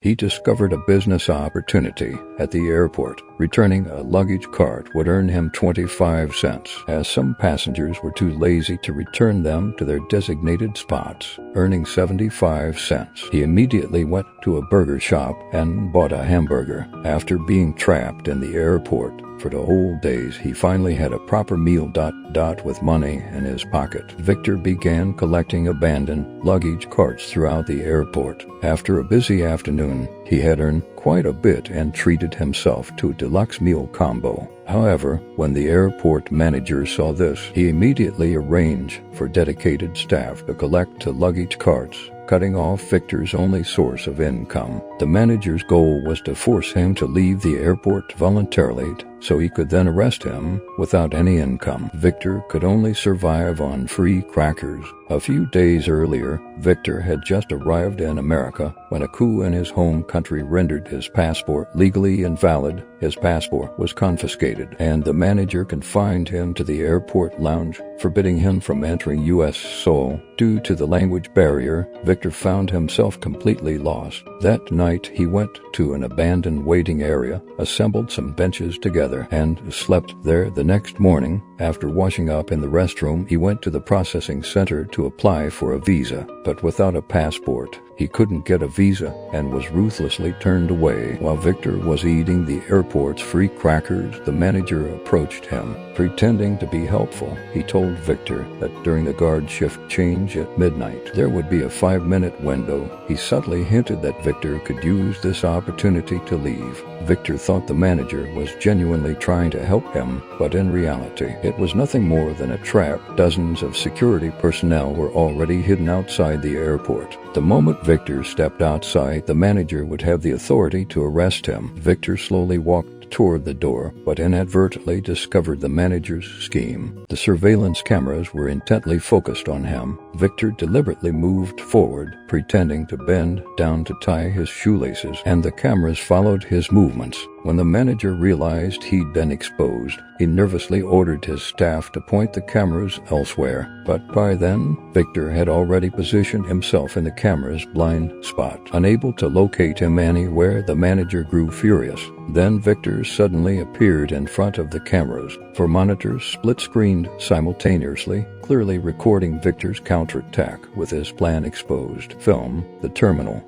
He discovered a business opportunity at the airport. Returning a luggage cart would earn him 25 cents, as some passengers were too lazy to return them to their designated spots, earning 75 cents. He immediately went to a burger shop and bought a hamburger. After being trapped in the airport for the whole days, he finally had a proper meal with money in his pocket. Victor began collecting abandoned luggage carts throughout the airport. After a busy afternoon, he had earned quite a bit and treated himself to a deluxe meal combo. However, when the airport manager saw this, he immediately arranged for dedicated staff to collect the luggage carts, cutting off Victor's only source of income. The manager's goal was to force him to leave the airport voluntarily so he could then arrest him without any income. Victor could only survive on free crackers. A few days earlier, Victor had just arrived in America when a coup in his home country rendered his passport legally invalid. His passport was confiscated, and the manager confined him to the airport lounge, forbidding him from entering U.S. soil. Due to the language barrier, Victor found himself completely lost. That night, he went to an abandoned waiting area, assembled some benches together, and slept there. The next morning, after washing up in the restroom, he went to the processing center to apply for a visa, but without a passport, he couldn't get a visa and was ruthlessly turned away. While Victor was eating the airport's free crackers, the manager approached him. Pretending to be helpful, he told Victor that during the guard shift change at midnight, there would be a 5-minute window. He subtly hinted that Victor could use this opportunity to leave. Victor thought the manager was genuinely trying to help him, but in reality, it was nothing more than a trap. Dozens of security personnel were already hidden outside the airport. The moment Victor stepped outside, the manager would have the authority to arrest him. Victor slowly walked toward the door, but inadvertently discovered the manager's scheme. The surveillance cameras were intently focused on him. Victor deliberately moved forward, pretending to bend down to tie his shoelaces, and the cameras followed his movements. When the manager realized he'd been exposed, he nervously ordered his staff to point the cameras elsewhere. But by then, Victor had already positioned himself in the camera's blind spot. Unable to locate him anywhere, the manager grew furious. Then Victor suddenly appeared in front of the cameras, for monitors split-screened simultaneously, clearly recording Victor's counterattack with his plan exposed. Film, The Terminal.